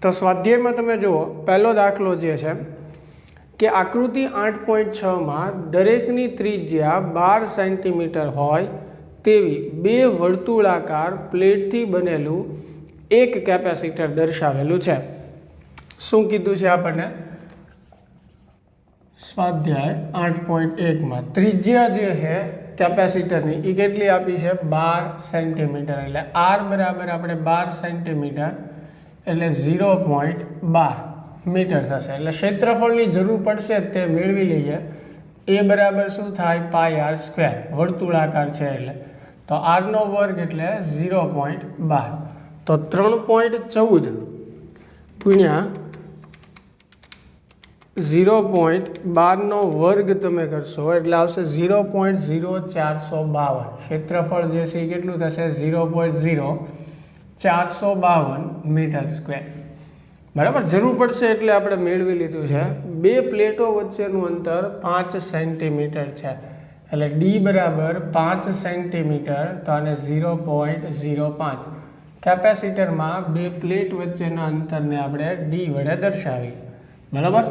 તો સ્વાધ્યાયમાં તમે જુઓ, પહેલો દાખલો જે છે કે આકૃતિ 8.6માં દરેકની ત્રિજ્યા 12 સેન્ટીમીટર હોય તેવી બે વર્તુળાકાર પ્લેટથી બનેલું એક કેપેસિટર દર્શાવેલું છે. શું કીધું છે આપણને? સ્વાધ્યાય 8.1માં ત્રિજ્યા જે છે કેપેસિટરની એ કેટલી આપી છે? 12 સેન્ટીમીટર. એટલે આર બરાબર આપણે 12 સેન્ટીમીટર એટલે 0.12 મીટર થશે. એટલે ક્ષેત્રફળની જરૂર પડશે તે મેળવી લઈએ. એ બરાબર શું થાય? પાઈ આર સ્ક્વેર. વર્તુળાકાર છે એટલે તો આરનો વર્ગ એટલે 0.12. તો 3.14 ગુણ્યા 0.12નો વર્ગ તમે કરશો એટલે આવશે 0.0452. ક્ષેત્રફળ જે છે એ કેટલું થશે? 0.0452 મીટર સ્ક્વેર. બરાબર. જરૂર પડશે એટલે આપણે મેળવી લીધું છે. બે પ્લેટો વચ્ચેનું અંતર 5 સેન્ટીમીટર છે એટલે ડી બરાબર 5 સેન્ટીમીટર તો આને 0.05. કેપેસિટરમાં બે પ્લેટ વચ્ચેના અંતરને આપણે ડી વડે દર્શાવી. બરાબર.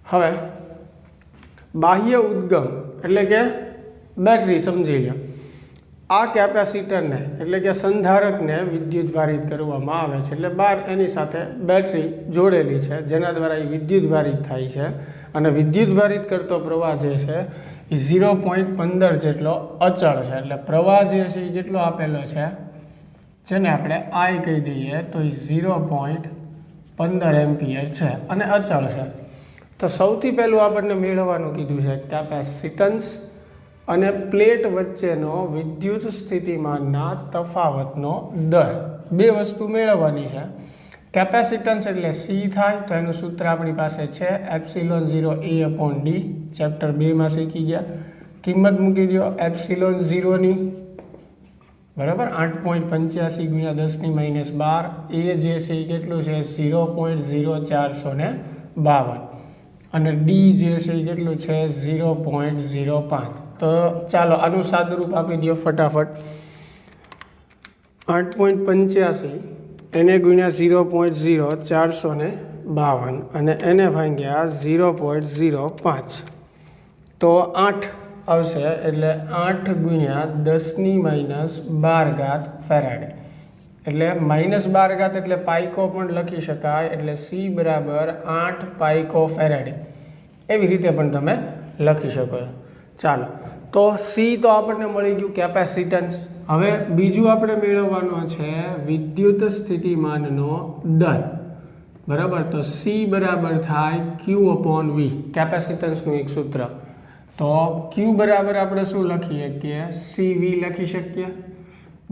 હવે બાહ્ય ઉદ્ગમ એટલે કે બેટરી સમજી લો. આ કેપેસિટરને એટલે કે સંધારકને વિદ્યુત ભારિત કરવામાં આવે છે એટલે બહાર એની સાથે બેટરી જોડેલી છે જેના દ્વારા એ વિદ્યુત ભારિત થાય છે. અને વિદ્યુત ભારિત કરતો પ્રવાહ જે છે એ 0.15 જેટલો અચળ છે. એટલે પ્રવાહ જે છે એ કેટલો આપેલો છે જેને આપણે આઈ કહી દઈએ તો એ 0.15 એમ્પિયર છે અને અચળ છે. તો સૌથી પહેલું આપણને મેળવવાનું કીધું છે કેપેસિટન્સ અને પ્લેટ વચ્ચેનો વિદ્યુત સ્થિતિમાનના તફાવતનો દર. બે વસ્તુ મેળવવાની છે. કેપેસિટન્સ એટલે સી થાય તો એનું સૂત્ર આપણી પાસે છે ε0 A/d. ચેપ્ટર 2માં શીખી ગયા. કિંમત મૂકી દો ε0ની. બરાબર. 8.85 ગુણ્યા 10⁻12. એ જે છે એ કેટલું છે? 0.0452. અને ડી જે છે એ કેટલું છે? 0.05. તો ચાલો આનું સાદુરૂપ આપી દો ફટાફટ. 8.85 એને ગુણ્યા 0.0452 અને એને ભાગ્યા 0.05 તો 8 આવશે. એટલે 8 ગુણ્યા 10⁻12 ફેરાડે. એટલે -12 એટલે પાઇકો પણ લખી શકાય. એટલે સી બરાબર 8 પાઇકો ફેરાડે. એવી રીતે પણ તમે લખી શકો. ચાલો તો સી તો આપણને મળી ગયું કેપેસિટન્સ. હવે બીજું આપણે મેળવવાનો છે વિદ્યુત સ્થિતિમાનનો દર. બરાબર. તો સી બરાબર થાય Q/V. કેપેસિટન્સનું એક સૂત્ર. તો Q બરાબર આપણે શું લખીએ કે CV લખી શકીએ.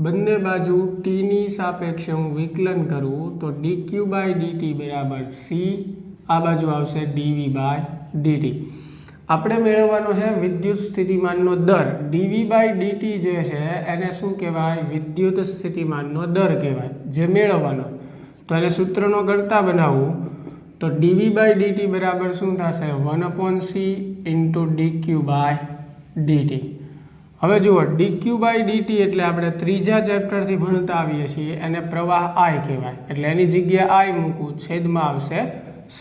બંને બાજુ ટીની સાપેક્ષે હું વિકલન કરું તો dq/dt બરાબર સી. આ બાજુ આવશે dv/dt. આપણે મેળવવાનો છે વિદ્યુત સ્થિતિમાનનો દર. dv/dt જે છે એને શું કહેવાય? વિદ્યુત સ્થિતિમાનનો દર કહેવાય. જે મેળવવાનો તો એને સૂત્રનો કરતા બનાવવું તો dv/dt બરાબર શું થશે? 1/c × dq/dt. હવે જુઓ dq/dt એટલે આપણે ત્રીજા ચેપ્ટરથી ભણતા આવીએ છીએ એને પ્રવાહ I કહેવાય. એટલે એની જગ્યાએ I મૂકવું. છેદમાં આવશે C.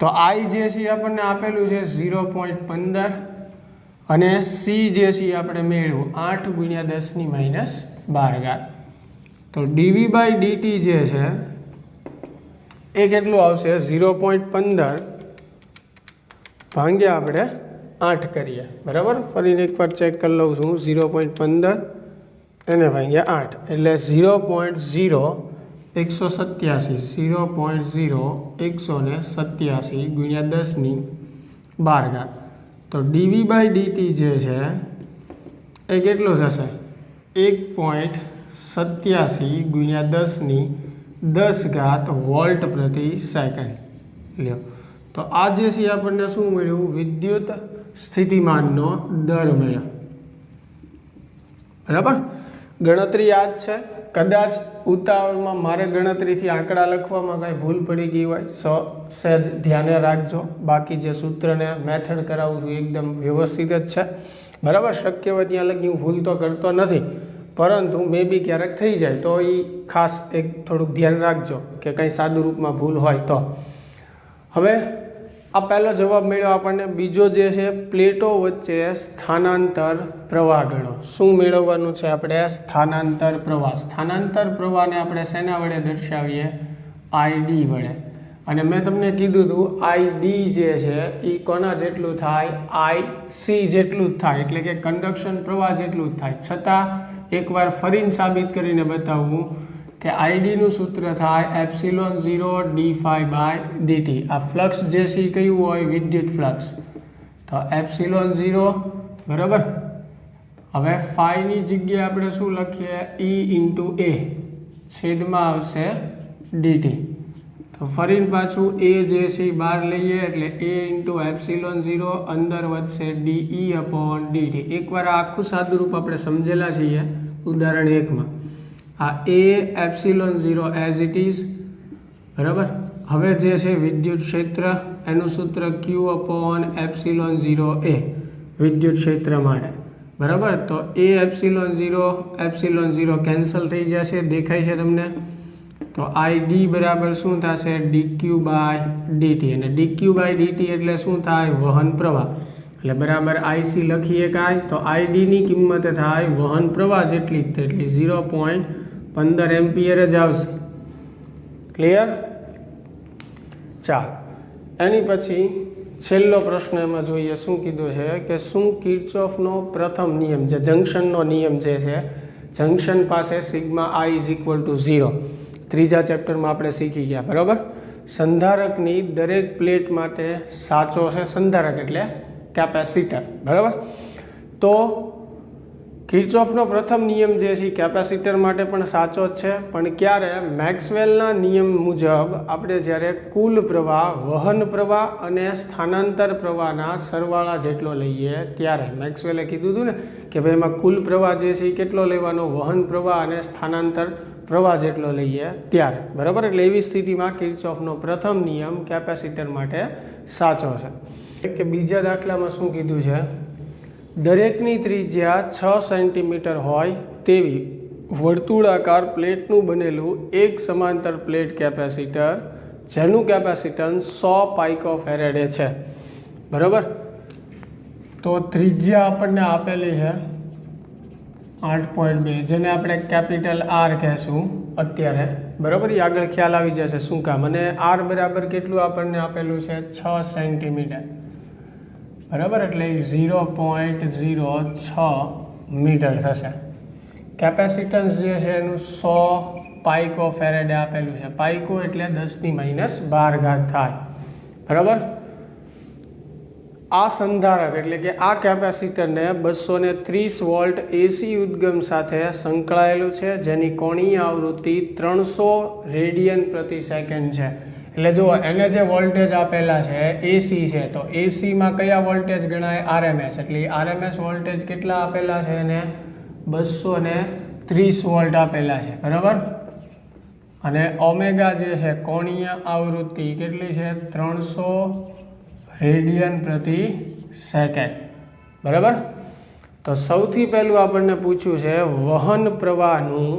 તો I જે છે આપણને આપેલું છે 0.15 અને C જે છે આપણે મેળવ્યું 8 ગુણ્યા 10⁻12. તો dv/dt જે છે એ કેટલું આવશે? 0.15 ભાગ્યા આપણે 8 કરીએ. બરાબર. ફરીને એકવાર ચેક કરી લઉં છું. 0.15 એને ભાગ્યા 8 એટલે 0.0187. 0.0187 ગુણ્યા 10⁻12. તો dv/dt જે છે એ કેટલું થશે? 1.87 ગુણ્યા 10⁻10 વોલ્ટ પ્રતિ સેકન્ડ. લ્યો તો આ જે છે આપણને શું મળ્યું? વિદ્યુત સ્થિતિમાનનો દર મળ્યો. બરાબર. ગણતરી યાદ છે? કદાચ ઉતાવળમાં મારે ગણતરીથી આંકડા લખવામાં કાંઈ ભૂલ પડી ગઈ હોય સહેજ ધ્યાને રાખજો. બાકી જે સૂત્રને મેથડ કરાવું છું એકદમ વ્યવસ્થિત જ છે. બરાબર. શક્ય હોય ત્યાં લગી હું ભૂલ તો કરતો નથી. પરંતુ મે બી ક્યારેક થઈ જાય તો એ ખાસ એક થોડુંક ધ્યાન રાખજો કે કંઈ સાદું રૂપમાં ભૂલ હોય તો. હવે આ પહેલો જવાબ મળ્યો આપણને. બીજો જે છે પ્લેટો વચ્ચે સ્થાનાંતર પ્રવાહ ગણો. શું મેળવવાનું છે આપણે? સ્થાનાંતર પ્રવાહ. સ્થાનાંતર પ્રવાહને આપણે શેના વડે દર્શાવીએ? આઈડી વડે. અને મેં તમને કીધું હતું આઈડી જે છે એ કોના જેટલું થાય? આઈસી જેટલું જ થાય, એટલે કે કંડક્શન પ્રવાહ જેટલું જ થાય. છતાં એકવાર ફરીને સાબિત કરીને બતાવવું કે આઈડીનું સૂત્ર થાય ε0 dφ/dt. આ ફ્લક્સ જે છે એ કયું હોય? વિદ્યુત ફ્લક્સ. તો ε0 બરાબર. હવે ફાઈની જગ્યાએ આપણે શું લખીએ? E × A છેદમાં આવશે dt. તો ફરીને પાછું એ જે છે એ બહાર લઈએ એટલે A × ε0 અંદર વધશે dE/dt. એકવાર આ આખું સાદુરૂપ આપણે સમજેલા છીએ ઉદાહરણ 1માં. આ A ε0 એઝ ઇટ ઇઝ બરાબર. હવે જે છે વિદ્યુત ક્ષેત્ર એનું સૂત્ર Q/ε0A વિદ્યુત ક્ષેત્ર માટે બરાબર. તો A કેન્સલ થઈ જશે, દેખાય છે તમને? તો ID બરાબર શું થશે? dQ/dt. અને dQ/dt એટલે શું થાય? વહન પ્રવાહ. એટલે બરાબર IC લખીએ કાંઈ તો આઈડીની કિંમત થાય વહન પ્રવાહ જેટલી જ, એટલે 0.15 એમ્પિયર જ આવશે. ક્લિયર? ચાલ, એની પછી છેલ્લો પ્રશ્ન એમાં જોઈએ. શું કીધું છે કે શું કિર્ચોફનો પ્રથમ નિયમ, જે જંક્શનનો નિયમ જે છે, જંક્શન પાસે સિગ્મા I = 0, ત્રીજા ચેપ્ટરમાં આપણે શીખી ગયા બરાબર. સંધારકની દરેક પ્લેટ માટે સાચો છે. સંધારક એટલે કેપેસિટર બરાબર. તો કિર્ચોફનો પ્રથમ નિયમ જે છે કેપેસિટર માટે પણ સાચો જ છે, પણ ક્યારે? મેક્સવેલના નિયમ મુજબ આપણે જ્યારે કુલ પ્રવાહ, વહન પ્રવાહ અને સ્થાનાંતર પ્રવાહના સરવાળા જેટલો લઈએ ત્યારે. મેક્સવેલે કીધું હતું ને કે ભાઈ એમાં કુલ પ્રવાહ જે છે એ કેટલો લેવાનો? વહન પ્રવાહ અને સ્થાનાંતર પ્રવાહ જેટલો લઈએ ત્યારે બરાબર. એટલે એવી સ્થિતિમાં કિર્ચોફનો પ્રથમ નિયમ કેપેસિટર માટે સાચો છે. કે બીજા દાખલામાં શું કીધું છે? દરેકની ત્રિજ્યા 6 સેન્ટીમીટર હોય તેવી વર્તુળાકાર પ્લેટનું બનેલું એક સમાંતર પ્લેટ કેપેસિટર જેનું કેપેસિટન્સ 100 પાઇકોફેરેડે છે બરાબર. તો ત્રિજ્યા આપણને આપેલી છે 8.2, જેને આપણે કેપિટલ R કહેશું અત્યારે બરાબર. એ આગળ ખ્યાલ આવી જશે શું કામ. અને R બરાબર કેટલું આપણને આપેલું છે? 6 સેન્ટીમીટર બરાબર. એટલે 0.06 મીટર થશે. કેપેસિટન્સ જે છે એનું 100 પાઇકોફેરેડે આપેલું છે. પાઇકો એટલે 10⁻12 થાય બરાબર. આ સંધારક એટલે કે આ કેપેસિટરને 230 વોલ્ટ AC ઉદ્ગમ સાથે સંકળાયેલું છે, જેની કોણીય આવૃત્તિ 300 રેડિયન પ્રતિ સેકન્ડ છે. એટલે જુઓ, એને જે વોલ્ટેજ આપેલા છે AC છે, તો ACમાં કયા વોલ્ટેજ ગણાય? RMS. એટલે RMS વોલ્ટેજ કેટલા આપેલા છે? એને 230 વોલ્ટ આપેલા છે બરાબર. અને ઓમેગા જે છે કોણીય આવૃત્તિ કેટલી છે? 300 રેડિયન પ્રતિ સેકન્ડ બરાબર. તો સૌથી પહેલું આપણને પૂછ્યું છે વહન પ્રવાહનું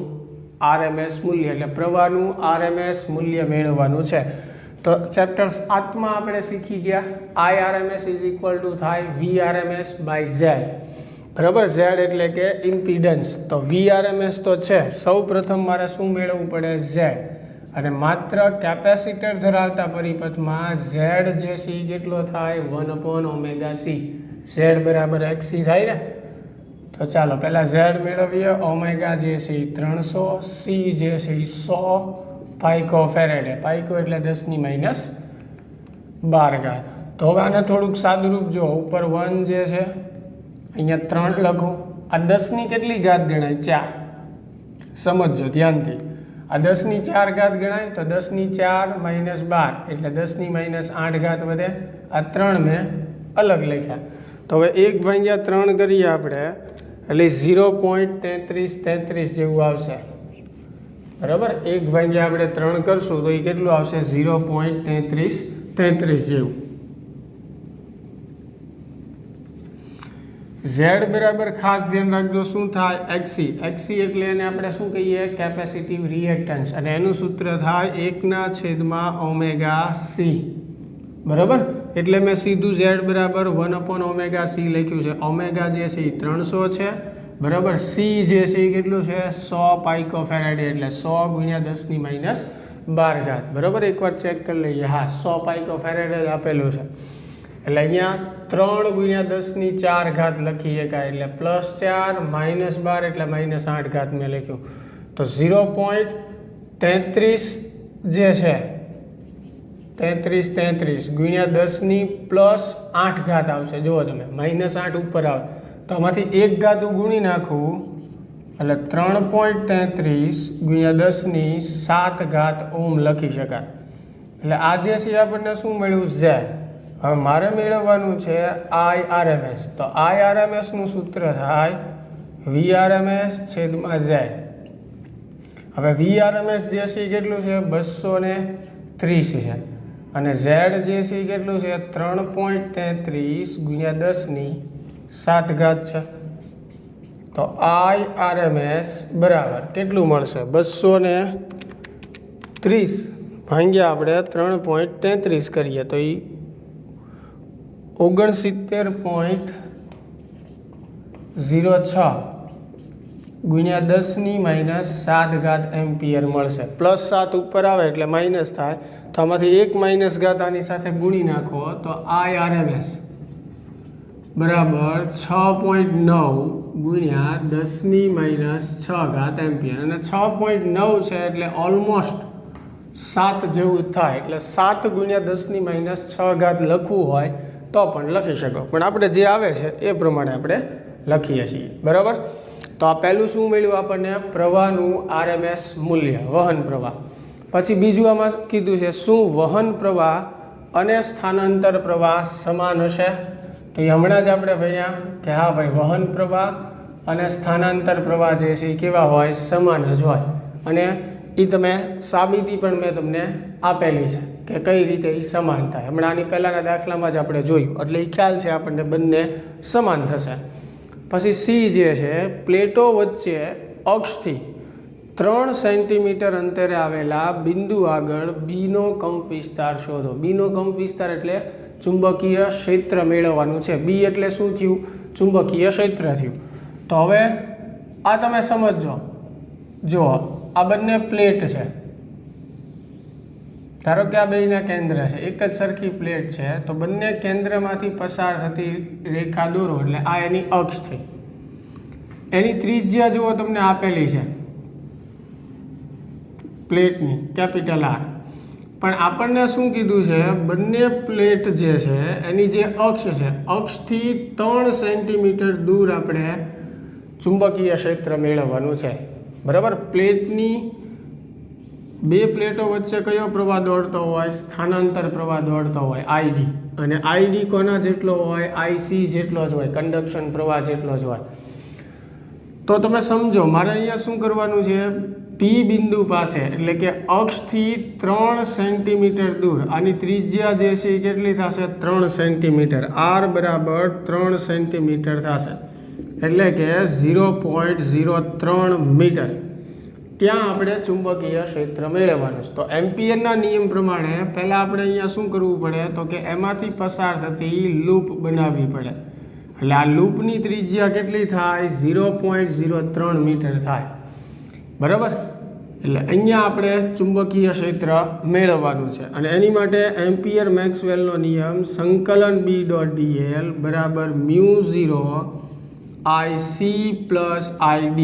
RMS મૂલ્ય, એટલે પ્રવાહનું RMS મૂલ્ય મેળવવાનું છે. તો ચેપ્ટર 7માં આપણે શીખી ગયા IRMS = થાય VRMS/Z બરાબર. Z એટલે કે ઇમ્પિડન્સ. તો VRMS તો છે, સૌ પ્રથમ મારે શું મેળવવું પડે? Z. અને માત્ર કેપેસિટર ધરાવતા પરિપથમાં Z જે છે કેટલો થાય? 1/ωc. Z બરાબર XC થાય ને. તો ચાલો પહેલાં Z મેળવીએ. ઓમેગા જે છે 300, C જે છે 100 પાઇકોફેરેડે. પાઇકો એટલે 10⁻12. તો હવે આને થોડુંક સાદુરૂપ જો. ઉપર 1 જે છે અહીંયા 3 લખું. આ 10ની કેટલી ઘાત ગણાય? 4. સમજજો ધ્યાનથી. આ 10⁴ ઘાત ગણાય તો 10⁴ - 12 એટલે 10⁻8 વધે. આ 3 મેં અલગ લખ્યા. તો હવે 1/3 કરીએ આપણે એટલે 0.3333 જેવું આવશે બરાબર. 1/3 કરશું તો એ કેટલું આવશે? 0.3333 જેવું. ઝેડ બરાબર ખાસ ધ્યાન રાખજો શું થાય એક્સી. એક્સી એટલે એને આપણે શું કહીએ કેપેસિટિવ રિએક્ટન્સ, અને એનું સૂત્ર થાય 1/ωc. બરાબર, એટલે મેં સીધું ઝેડ બરાબર 1/ωc લખ્યું છે. ઓમેગા જે છે એ 300 છે, બરાબર. સી જે છે એ કેટલું છે 100 પાઇકોફેરાડ, એટલે 100 × 10⁻12. બરાબર, એકવાર ચેક કરી લઈએ. હા, 100 પાઇકોફેરાડ જ આપેલું છે. એટલે અહીંયા 3 × 10⁴ લખી શકાય, એટલે +4 -12 એટલે -8 મેં લખ્યું. તો 0.33 જે છે 33 × 10⁻8 આવશે. જુઓ તમે -8 ઉપર આવે તો આમાંથી 1 ઘાત ગુણી નાખવું એટલે 3.33 × 10⁷ ઓમ લખી શકાય. એટલે આ જે છે આપણને શું મળ્યું ઝેડ. હવે મારે મેળવવાનું છે IRMS. તો IRMS નું સૂત્ર થાય VRMS/Z. હવે VRMS જે છે કેટલું છે 230 છે, અને Z જે છે કેટલું છે 3.33 × 10⁷ છે. તો IRMS બરાબર કેટલું મળશે 230 ભાગ્યા આપણે 3.33 કરીએ તો એ 69.06 × 10⁻7 એમ્પિયર મળશે. +7 ઉપર આવે એટલે માઇનસ થાય, તો આમાંથી 1 - આની સાથે ગુણી નાખો તો IRMS બરાબર 6.9 × 10⁻6 એમ્પિયર, અને 6.9 છે એટલે ઓલમોસ્ટ 7 જેવું થાય. એટલે 7 × 10⁻6 લખવું હોય તો પણ લખી શકો, પણ આપણે જે આવે છે એ પ્રમાણે આપણે લખીએ છીએ. બરાબર, તો આ પહેલું શું મળ્યું આપણને પ્રવાહનું RMS મૂલ્ય, વહન પ્રવાહ. પછી બીજું આમાં કીધું છે શું વહન પ્રવાહ અને સ્થાનાંતર પ્રવાહ સમાન હશે? તો એ હમણાં જ આપણે ભણ્યા કે હા ભાઈ, વહન પ્રવાહ અને સ્થાનાંતર પ્રવાહ જે છે એ કેવા હોય સમાન જ હોય. અને એ તમે સાબિતી પણ મેં તમને આપેલી છે કે કઈ રીતે એ સમાન થાય. હમણાં આની પહેલાંના દાખલામાં જ આપણે જોયું, એટલે એ ખ્યાલ છે આપણને બંને સમાન થશે. પછી સી જે છે પ્લેટો વચ્ચે અક્ષથી 3 સેન્ટીમીટર અંતરે આવેલા બિંદુ આગળ બીનો કંપ વિસ્તાર શોધો. બીનો કંપ વિસ્તાર એટલે ચુંબકીય ક્ષેત્ર મેળવવાનું છે. બી એટલે શું થયું? ચુંબકીય ક્ષેત્ર થયું. તો હવે આ તમે સમજો, જો આ બંને પ્લેટ છે, ધારો કે આ બેયના કેન્દ્ર છે, એક જ સરખી પ્લેટ છે, તો બંને કેન્દ્રમાંથી પસાર થતી રેખા દોરો એટલે આ એની અક્ષ થઈ. એની ત્રિજ્યા જુઓ તમને આપેલી છે પ્લેટની કેપિટલ R. પણ આપણને શું કીધું છે? બંને પ્લેટ જે છે એની જે અક્ષ છે, અક્ષથી 3 સેન્ટીમીટર દૂર આપણે ચુંબકીય ક્ષેત્ર મેળવવાનું છે. બરાબર, પ્લેટની બે પ્લેટો વચ્ચે કયો પ્રવાહ દોડતો હોય? સ્થાનાંતર પ્રવાહ દોડતો હોય ID, અને ID કોના જેટલો હોય? IC જેટલો જ હોય, કંડક્શન પ્રવાહ જેટલો જ હોય. તો તમે સમજો, મારે અહીંયા શું કરવાનું છે? P બિંદુ પાસે એટલે કે અક્ષથી 3 સેન્ટીમીટર દૂર, આની ત્રિજ્યા જે છે એ કેટલી થશે? 3 સેન્ટીમીટર. R બરાબર 3 સેન્ટીમીટર થશે, એટલે કે 0.03 મીટર. ત્યાં આપણે ચુંબકીય ક્ષેત્ર મેળવવાનું છે. તો એમ્પિયરના નિયમ પ્રમાણે પહેલાં આપણે અહીંયા શું કરવું પડે? તો કે એમાંથી પસાર થતી લૂપ બનાવવી પડે. એટલે આ લૂપની ત્રિજ્યા કેટલી થાય? 0.03 મીટર થાય. બરાબર, એટલે અહીંયા આપણે ચુંબકીય ક્ષેત્ર મેળવવાનું છે, અને એની માટે એમ્પિયર મેક્સવેલનો નિયમ સંકલન B.dl બરાબર μ0 IC + ID.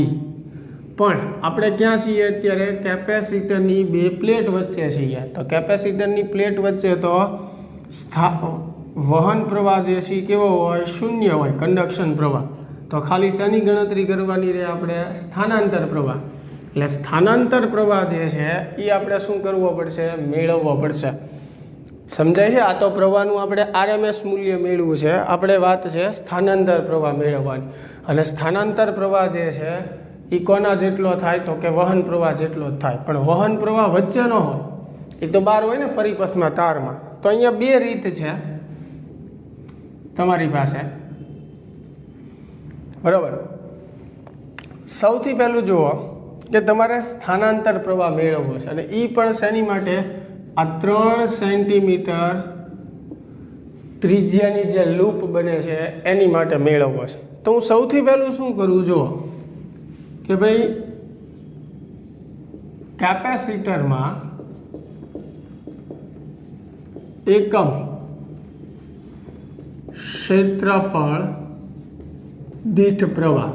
પણ આપણે ક્યાં છીએ અત્યારે? કેપેસિટરની બે પ્લેટ વચ્ચે છીએ. તો કેપેસિટરની પ્લેટ વચ્ચે તો વહન પ્રવાહ જે છે કેવો હોય? શૂન્ય હોય, કંડક્શન પ્રવાહ. તો ખાલી શેની ગણતરી કરવાની રહે આપણે? સ્થાનાંતર પ્રવાહ. એટલે સ્થાનાંતર પ્રવાહ જે છે એ આપણે શું કરવો પડશે? મેળવવો પડશે. સમજાય છે? આ તો પ્રવાહનું આપણે RMS મૂલ્ય મેળવવું છે, આપણે વાત છે સ્થાનાંતર પ્રવાહ મેળવવાની. અને સ્થાનાંતર પ્રવાહ જે છે એ કોના જેટલો થાય? તો કે વહન પ્રવાહ જેટલો જ થાય. પણ વહન પ્રવાહ વચ્ચે ન હોય, એ તો બહાર હોય ને પરિપથમાં, તારમાં. તો અહીંયા બે રીત છે તમારી પાસે. બરાબર. સૌથી પહેલું જુઓ કે તમારે સ્થાનાંતર પ્રવાહ મેળવવો છે અને એ પણ શેની માટે? આ 3 સેન્ટીમીટર ત્રિજ્યાની જે લૂપ બને છે એની માટે મેળવવો છે. તો હું સૌથી પહેલું શું કરું? જુઓ કે ભાઈ કેપેસિટરમાં એકમ ક્ષેત્રફળ દીઠ પ્રવાહ.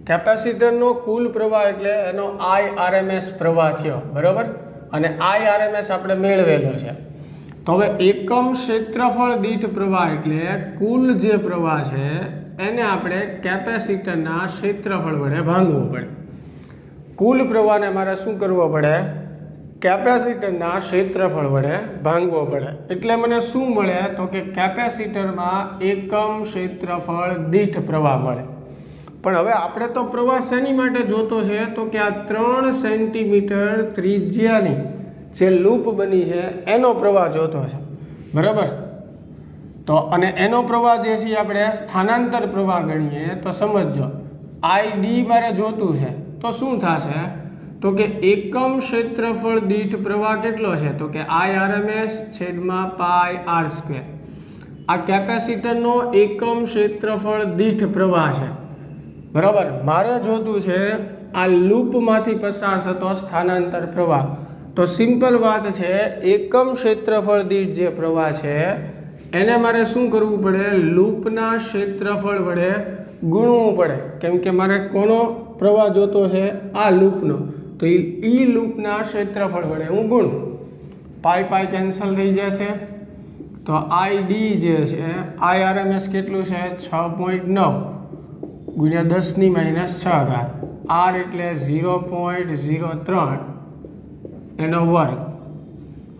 કેપેસિટરનો કુલ પ્રવાહ એટલે એનો IRMS પ્રવાહ થયો, બરાબર. અને IRMS આપણે મેળવેલો છે. તો હવે એકમ ક્ષેત્રફળ દીઠ પ્રવાહ એટલે કુલ જે પ્રવાહ છે એને આપણે કેપેસિટરના ક્ષેત્રફળ વડે ભાંગવું પડે. કુલ પ્રવાહને મારે શું કરવો પડે? કેપેસિટરના ક્ષેત્રફળ વડે ભાંગવો પડે. એટલે મને શું મળે? તો કે કેપેસિટરમાં એકમ ક્ષેત્રફળ દીઠ પ્રવાહ મળે. પણ હવે આપણે તો પ્રવાહ શેની માટે જોતો છે? તો કે આ 3 સેન્ટીમીટર ત્રિજ્યાની જે લૂપ બની છે એનો પ્રવાહ જોતો છે, બરાબર. તો અને એનો પ્રવાહ જે છે આપણે સ્થાનાંતર પ્રવાહ ગણીએ તો સમજો ID મારે જોતું છે તો શું થશે? તો કે એકમ ક્ષેત્રફળ દીઠ પ્રવાહ કેટલો છે? તો કે IRMS/πr². આ કેપેસિટરનો એકમ ક્ષેત્રફળ દીઠ પ્રવાહ છે, બરાબર. મારે જોતું છે આ લૂપમાંથી પસાર થતો સ્થાનાંતર પ્રવાહ. તો સિમ્પલ વાત છે, એકમ ક્ષેત્રફળ દીઠ જે પ્રવાહ છે એને મારે શું કરવું પડે? લૂપના ક્ષેત્રફળ વડે ગુણવું પડે. કેમ કે મારે કોનો પ્રવાહ જોતો છે? આ લૂપનો. તો એ લૂપના ક્ષેત્રફળ વડે હું ગુણું. પાઈ પાઈ કેન્સલ થઈ જશે. તો ID જે છે IRMS કેટલું છે? 6.9 ગુણ્યા 10⁻6. R એટલે 0.03 એનો વર્ગ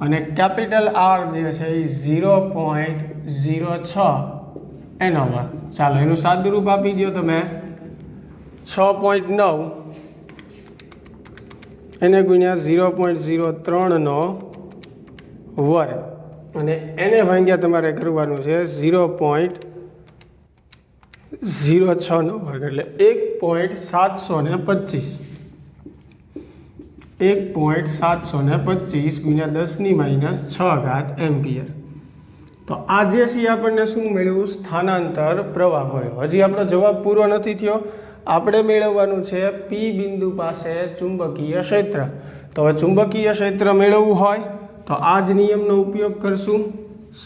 અને કેપિટલ R જે છે એ 0.06 એનો વર્ગ. ચાલો એનું સાદુરૂપ આપી દો તમે. 6.9 એને ગુણ્યા 0.03 નો વર્ગ અને એને ભાગ્યા તમારે કરવાનું છે 0.06 નો વર્ગ એટલે 1.725. 1.725 ગુણ્યા 10⁻6 એમ્પિયર. તો આ જે છે આપણને શું મળ્યું? સ્થાનાંતર પ્રવાહ મળ્યો. હજી આપણો જવાબ પૂરો નથી થયો. આપણે મેળવવાનું છે P બિંદુ પાસે ચુંબકીય ક્ષેત્ર. તો હવે ચુંબકીય ક્ષેત્ર મેળવવું હોય તો આ જ નિયમનો ઉપયોગ કરશું.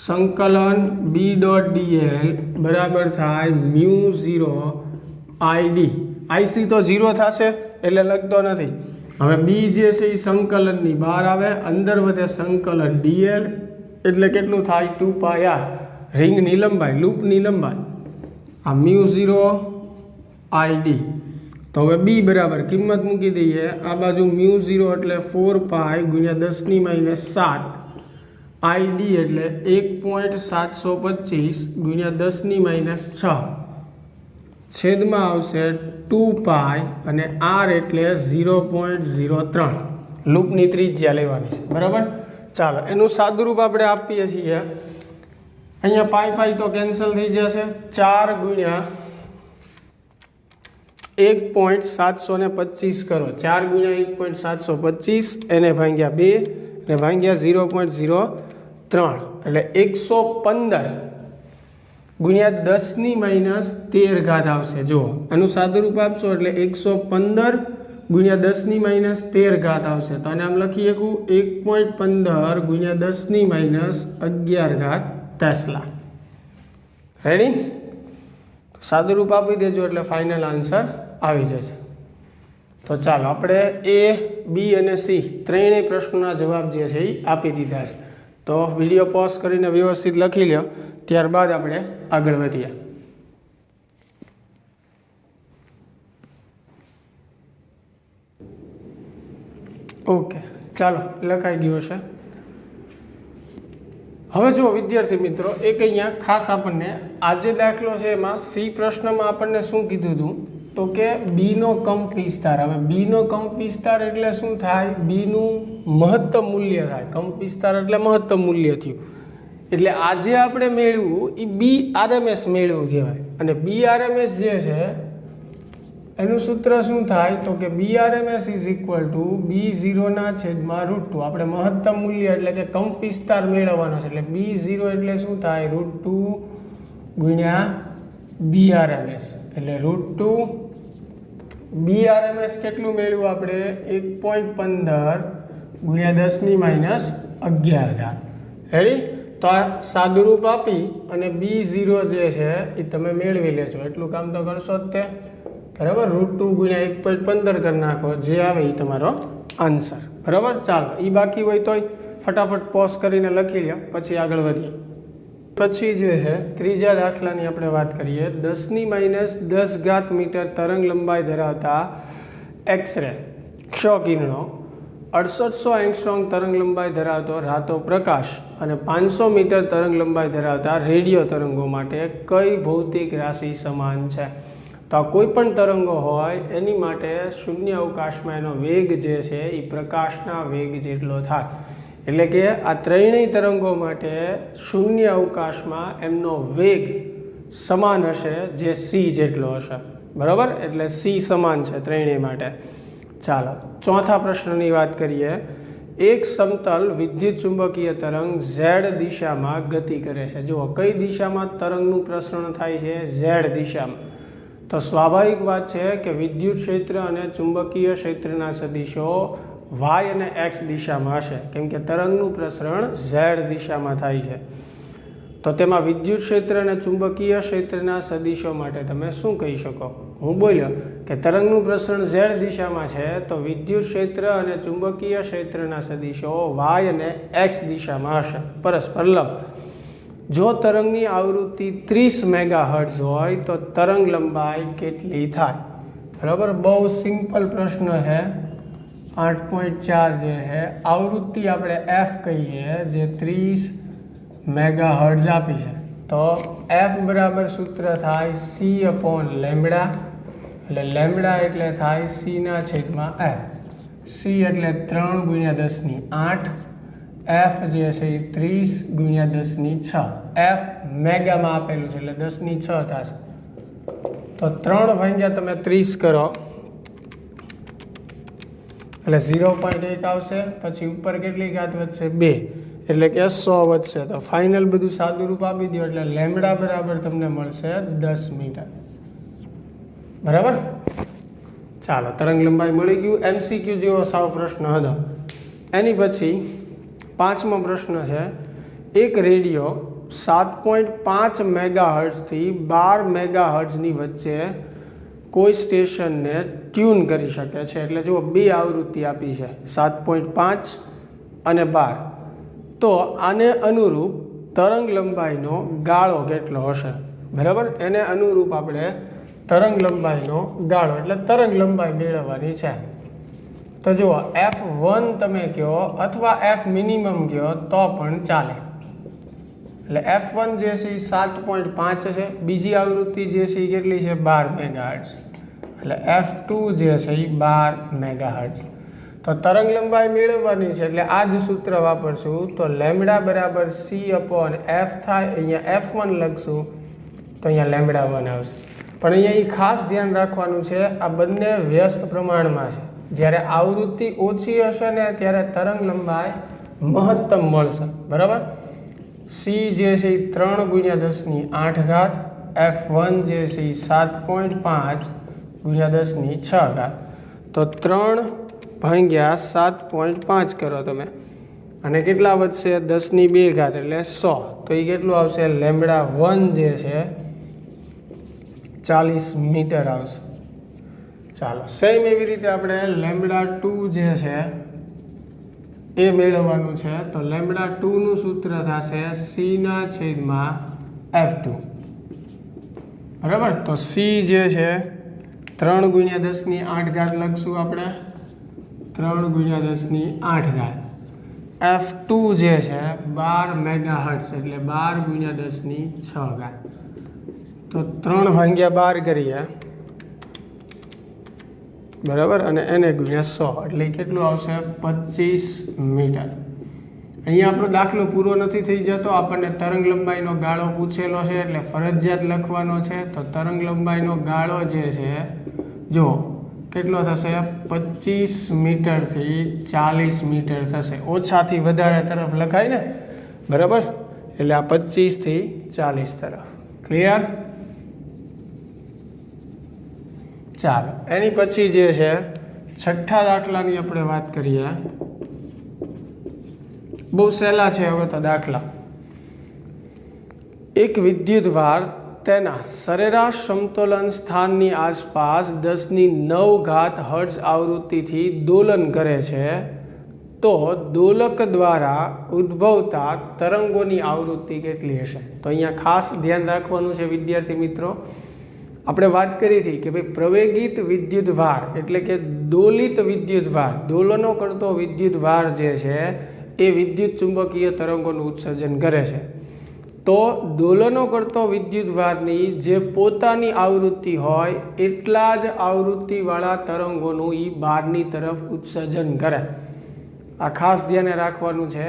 સંકલન B.dl બરાબર થાય μ0 ID. IC તો 0 થશે એટલે લખતો નથી. હવે B જે છે એ સંકલનની બહાર આવે, અંદર વધે સંકલન dl એટલે કેટલું થાય? 2πr. રિંગની લંબાઈ, લૂપની લંબાઈ. આ μ0 ID. તો હવે B બરાબર કિંમત મૂકી દઈએ. આ બાજુ μ0 એટલે 4π ગુણ્યા 10⁻7. ID એટલે 1.725 ગુણ્યા 10⁻6 છેદમાં આવશે 2π અને R એટલે 0.03. લૂપની ત્રિજ્યા લેવાની છે, બરાબર. ચાલો એનું સાદુરૂપ આપણે આપીએ છીએ. અહીંયા પાઈ પાઈ તો કેન્સલ થઈ જશે. 4 ગુણ્યા 1.725 કરો. 4 ગુણ્યા 1.725 એને ભાગ્યા 2 અને ભાગ્યા 0.03 એટલે 115 ગુણ્યા 10⁻13 આવશે. જુઓ આનું સાદુરૂપ આપશો એટલે 115 ગુણ્યા 10⁻13 આવશે. તો આને આમ લખી શકું 1.15 ગુણ્યા 10⁻11 ટેસ્લા. રેડી? સાદુરૂપ આપી દેજો એટલે ફાઇનલ આન્સર આવી જશે. તો ચાલો આપણે A, B અને C ત્રણેય પ્રશ્નોના જવાબ જે છે એ આપી દીધા છે. તો વિડીયો પોઝ કરીને વ્યવસ્થિત લખી લો, ત્યારબાદ આપણે આગળ વધીએ. ઓકે, ચાલો લખાઈ ગયો છે. હવે જો વિદ્યાર્થી મિત્રો, એક અહીંયા ખાસ આપણને આજે દાખલો છે એમાં C પ્રશ્નમાં આપણને શું કીધું હતું? તો કે બીનો કંપ વિસ્તાર. હવે બીનો કંપ વિસ્તાર એટલે શું થાય? બીનું મહત્તમ મૂલ્ય થાય. કંપ વિસ્તાર એટલે મહત્તમ મૂલ્ય થયું. એટલે આજે આપણે મેળવ્યું એ BRMS મેળવ્યું કહેવાય. અને BRMS જે છે એનું સૂત્ર શું થાય તો કે BRMS is equal to B0 ના છેદમાં √2. આપણે મહત્તમ મૂલ્ય એટલે કે કંપ વિસ્તાર મેળવવાનો છે. એટલે B0 એટલે શું થાય √2 ગુણ્યા BRMS. એટલે √2 BRMS કેટલું મેળવ્યું આપણે 1.15 ગુણ્યા 10⁻11. રેડી? તો આ સાદુરૂપ આપી અને B0 જે છે એ તમે મેળવી લેજો. એટલું કામ તો કરશો જ તે. બરાબર? √2 ગુણ્યા 1.15 કરી નાખો, જે આવે એ તમારો આન્સર. બરાબર? ચાલો, એ બાકી હોય તોય ફટાફટ પોઝ કરીને લખી લો, પછી આગળ વધીએ. પછી જે છે ત્રીજા દાખલાની આપણે વાત કરીએ. 10⁻10 મીટર તરંગ લંબાઈ ધરાવતા એક્સરે ક્ષ-કિરણો, 6800 એંગસ્ટ્રોમ તરંગ લંબાઈ ધરાવતો રાતો પ્રકાશ અને 500 મીટર તરંગ લંબાઈ ધરાવતા રેડિયો તરંગો માટે કઈ ભૌતિક રાશિ સમાન છે? તો આ કોઈ પણ તરંગો હોય એની માટે શૂન્ય અવકાશમાં એનો વેગ જે છે એ પ્રકાશના વેગ જેટલો થાય. એટલે કે આ ત્રણેય તરંગો માટે શૂન્ય અવકાશમાં એમનો વેગ સમાન હશે, જે c જેટલો હશે. બરાબર? એટલે c સમાન છે ત્રણેય માટે. ચાલો, ચોથા પ્રશ્નની વાત કરીએ. એક સમતલ વિદ્યુત ચુંબકીય તરંગ z દિશામાં ગતિ કરે છે. જુઓ, કઈ દિશામાં તરંગનું પ્રસરણ થાય છે? z દિશામાં. તો સ્વાભાવિક વાત છે કે વિદ્યુત ક્ષેત્ર અને ચુંબકીય ક્ષેત્રના સદિશો y અને x દિશામાં હશે, કેમ કે તરંગનું પ્રસરણ z દિશામાં થાય છે. તો તેમાં વિદ્યુત ક્ષેત્ર અને ચુંબકીય ક્ષેત્રના સદિશો માટે તમે શું કહી શકો? હું બોલ્યો કે તરંગનું પ્રસરણ z દિશામાં છે, તો વિદ્યુત ક્ષેત્ર અને ચુંબકીય ક્ષેત્રના સદિશો y અને x દિશામાં હશે, પરસ્પર લંબ. જો તરંગની આવૃત્તિ 30 મેગાહર્ટ્ઝ હોય તો તરંગ લંબાઈ કેટલી થાય? બરાબર? બહુ સિમ્પલ પ્રશ્ન છે. 8.4 જે છે આવૃત્તિ આપણે f કહીએ, જે 30 મેગાહર્ટ્ઝ આપી છે. તો f બરાબર સૂત્ર થાય c/લેમ્બડા. એટલે લેમ્બડા એટલે થાય c/f. c એટલે 3 ગુણ્યા 10⁸. f જે છે એ 30 ગુણ્યા 10⁶. f મેગામાં આપેલું છે એટલે 10⁶ થશે. તો 3 ભાગ્યા તમે 30 કરો એટલે 0.1 આવશે. પછી ઉપર કેટલી ઘાત વધશે? 2, એટલે કે 100 વધશે. તો ફાઇનલ બધું સાદું રૂપ આપી દો એટલે લેમ્બડા બરાબર તમને મળશે 10 મીટર. બરાબર? ચાલો, તરંગ લંબાઈ મળી ગયું. MCQ જેવો સાવ પ્રશ્ન હતો. એની પછી પાંચમો પ્રશ્ન છે. એક રેડિયો 7.5 મેગાહર્ટ્ઝથી 12 મેગાહર્ટ્ઝની વચ્ચે કોઈ સ્ટેશનને ટ્યુન કરી શકે છે. એટલે જુઓ, બે આવૃત્તિ આપી છે, 7.5 અને 12. તો આને અનુરૂપ તરંગ લંબાઈનો ગાળો કેટલો હશે? બરાબર? એને અનુરૂપ આપણે તરંગ લંબાઈનો ગાળો એટલે તરંગ લંબાઈ મેળવવાની છે. તો જુઓ, f1 તમે કહો અથવા f મિનિમમ કહો તો પણ ચાલે. એટલે f1 જે છે એ 7.5 છે, બીજી આવૃત્તિ જે છે એ કેટલી છે? 12 મેગાહર્ટ્ઝ. એટલે f2 જે છે એ 12 મેગાહર્ટ્ઝ. તો તરંગ લંબાઈ મેળવવાની છે એટલે આ જ સૂત્ર વાપરશું. તો લેમ્બડા બરાબર c/f થાય. અહીંયા f1 લખશું તો અહીંયા લેમ્બડા 1 આવશે. પણ અહીંયા એ ખાસ ધ્યાન રાખવાનું છે, આ બંને વ્યસ્ત પ્રમાણમાં છે. જ્યારે આવૃત્તિ ઓછી હશે ને ત્યારે તરંગ લંબાઈ મહત્તમ મળશે. બરાબર? c જે છે એ 3 ગુણ્યા 10⁸. f1 જે છે એ 7.5 ગુણ્યા 10⁶. તો 3 ભાગ્યા 7.5 કરો તમે, અને કેટલા વધશે? 10⁵ એટલે 100. તો એ કેટલું આવશે? લેમ્બડા 1 જે છે 40 મીટર આવશે. ચાલો, સેમ એવી રીતે આપણે લેમ્બડા 2 જે છે એ મેળવવાનું છે. તો લેમ્બડા 2 નું સૂત્ર થશે c/f2. બરાબર? તો c જે છે 3 ગુણ્યા 10⁸ લખશું આપણે, 3 ગુણ્યા 10⁸. f2 જે છે 12 મેગાહર્ટ્ઝ એટલે 12 ગુણ્યા 10⁶. તો 3 ભાગ્યા 12 કરીએ. બરાબર? અને એને ગુણ્યા 100 એટલે કેટલું આવશે? 25 મીટર. અહીંયા આપણો દાખલો પૂરો નથી થઈ જતો, આપણને તરંગ લંબાઈનો ગાળો પૂછેલો છે એટલે ફરજિયાત લખવાનો છે. તો તરંગ લંબાઈનો ગાળો જે છે જો કેટલો થશે 25 મીટરથી 40 મીટર થશે. ઓછાથી વધારે તરફ લખાય ને, બરાબર? એટલે આ 25 થી 40 તરફ. ક્લિયર? ચાલો એની પછી જે છે છઠ્ઠા દાખલાની આપણે વાત કરીએ. બહુ સહેલા છે હવે તો દાખલા. એક વિદ્યુત ભાર તેના સરેરાશ સમતોલન સ્થાનની આસપાસ 10⁹ હર્ટ્ઝ આવૃત્તિથી દોલન કરે છે, તો દોલક દ્વારા ઉદ્ભવતા તરંગોની આવૃત્તિ કેટલી હશે? તો અહીંયા ખાસ ધ્યાન રાખવાનું છે વિદ્યાર્થી મિત્રો. આપણે વાત કરી હતી કે ભાઈ પ્રવેગિત વિદ્યુત ભાર એટલે કે દોલિત વિદ્યુત ભાર, દોલનો કરતો વિદ્યુત ભાર જે છે એ વિદ્યુત ચુંબકીય તરંગોનું ઉત્સર્જન કરે છે. તો દોલનો કરતો વિદ્યુત ભારની જે પોતાની આવૃત્તિ હોય એટલા જ આવૃત્તિવાળા તરંગોનું એ બહારની તરફ ઉત્સર્જન કરે. આ ખાસ ધ્યાને રાખવાનું છે